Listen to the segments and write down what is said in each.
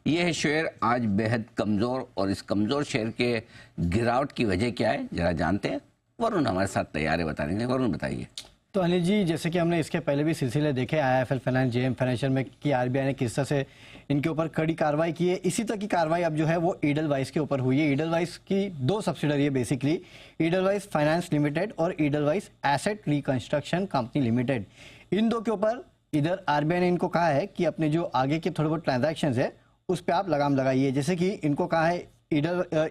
ये है शेयर आज बेहद कमज़ोर, और इस कमज़ोर शेयर के गिरावट की वजह क्या है जरा जानते हैं। वरुण हमारे साथ तैयार है बताने के। वरुण बताइए। तो अनिल जी, जैसे कि हमने इसके पहले भी सिलसिले देखे आईआईएफएल फाइनेंस, जेएम फाइनेंशियल में कि आरबीआई ने किस तरह से इनके ऊपर कड़ी कार्रवाई की है। इसी तरह की कार्रवाई अब जो है वो ईडलवाइस के ऊपर हुई है। ईडलवाइस की दो सब्सिडरी है बेसिकली, ईडलवाइस फाइनेंस लिमिटेड और Edelweiss asset reconstruction company limited. इन दो के ऊपर इधर आरबीआई ने इनको कहा है कि अपने जो आगे के थोड़े बहुत ट्रांजैक्शन है उस पर आप लगाम लगाइए। जैसे कि इनको कहा है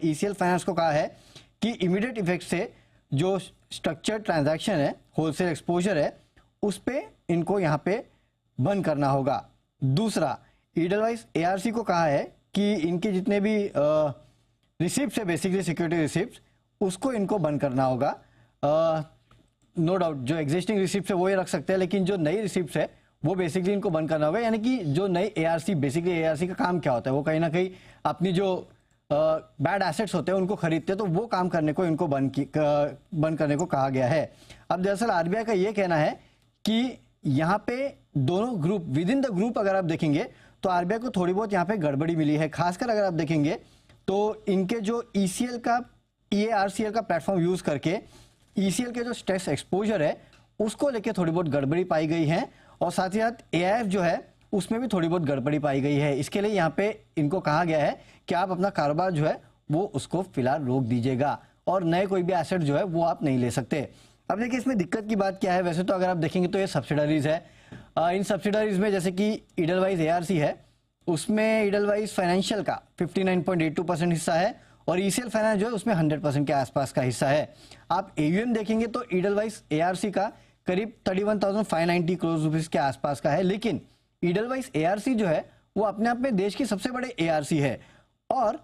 ईसीएल फाइनेंस को कहा है कि इमीडिएट इफेक्ट से जो स्ट्रक्चर्ड ट्रांजैक्शन है, होलसेल एक्सपोजर है, उस पे इनको यहाँ पे बंद करना होगा। दूसरा, ईडलवाइस एआरसी को कहा है कि इनके जितने भी रिसिप्ट्स है, बेसिकली सिक्योरिटी रिसिप्ट्स, उसको इनको बंद करना होगा। नो डाउट जो एग्जिस्टिंग रिसिप्ट्स है वो ये रख सकते हैं, लेकिन जो नई रिसिप्ट्स है वो बेसिकली इनको बंद करना होगा। यानी कि जो नई एआरसी, बेसिकली एआरसी का काम क्या होता है, वो कहीं ना कहीं अपनी जो बैड एसेट्स होते हैं उनको खरीदते हैं, तो वो काम करने को इनको बंद करने को कहा गया है। अब दरअसल आरबीआई का ये कहना है कि यहाँ पे दोनों group, with in the group अगर आप देखेंगे तो आरबीआई को थोड़ी बहुत यहाँ पे गड़बड़ी मिली है। खासकर अगर आप देखेंगे तो इनके जो ईसीएल का, ईएआरसीएल का प्लेटफॉर्म यूज करके ईसीएल के जो स्ट्रेस एक्सपोजर है उसको लेके थोड़ी बहुत गड़बड़ी पाई गई है, और साथ ही साथ एआईएफ जो है उसमें भी थोड़ी बहुत गड़बड़ी पाई गई है। इसके लिए यहाँ पे इनको कहा गया है कि आप अपना कारोबार जो है वो उसको फिलहाल रोक दीजिएगा और नए कोई भी एसेट जो है वो आप नहीं ले सकते। अब देखिए इसमें दिक्कत की बात क्या है। वैसे तो अगर आप देखेंगे तो ये सब्सिडरीज है। इन सब्सिडरीज में जैसे कि ईडलवाइस एआरसी है, उसमें ईडलवाइस फाइनेंशियल का 59.82% हिस्सा है, और ईसीएल फाइनेंस जो है उसमें 100% के आसपास का हिस्सा है। आप एयूएम देखेंगे तो ईडलवाइस एआरसी का करीब 31,590 करोड़ रुपीस के आसपास का है, लेकिन ईडलवाइस एआरसी जो है वो अपने आप में देश की सबसे बड़े एआरसी है, और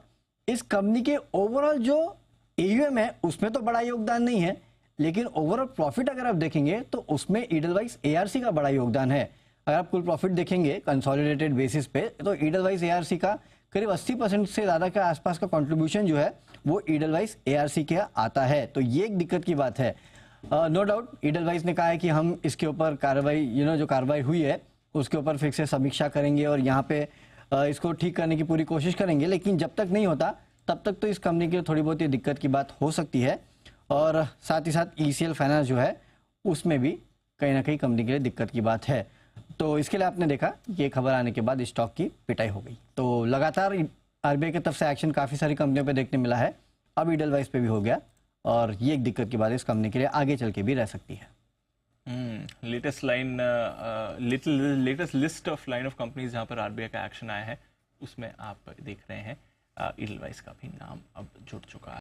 इस कंपनी के ओवरऑल जो एयूएम है उसमें तो बड़ा योगदान नहीं है, लेकिन ओवरऑल प्रॉफिट अगर आप देखेंगे तो उसमें ईडलवाइस एआरसी का बड़ा योगदान है। अगर आप कुल प्रॉफिट देखेंगे कंसोलिडेटेड बेसिस पे तो ईडलवाइस एआरसी का करीब 80% से ज्यादा के आसपास का कंट्रीब्यूशन जो है वो ईडलवाइस एआरसी के आता है। तो ये एक दिक्कत की बात है। नो डाउट ईडलवाइस ने कहा है कि हम इसके ऊपर कार्रवाई, जो कार्रवाई हुई है उसके ऊपर फिर से समीक्षा करेंगे और यहाँ पे इसको ठीक करने की पूरी कोशिश करेंगे, लेकिन जब तक नहीं होता तब तक तो इस कंपनी के लिए थोड़ी बहुत ये दिक्कत की बात हो सकती है। और साथ ही साथ ईसीएल फाइनेंस जो है उसमें भी कहीं ना कहीं कंपनी के लिए दिक्कत की बात है। तो इसके लिए आपने देखा ये खबर आने के बाद स्टॉक की पिटाई हो गई। तो लगातार आरबीआई की तरफ से एक्शन काफ़ी सारी कंपनियों पे देखने मिला है, अब ईडलवाइस पे भी हो गया, और ये एक दिक्कत की बात इस कंपनी के लिए आगे चल के भी रह सकती है। Latest list of line of companies जहाँ पर आरबीआई का एक्शन आया है उसमें आप देख रहे हैं ईडलवाइस का भी नाम अब जुड़ चुका है।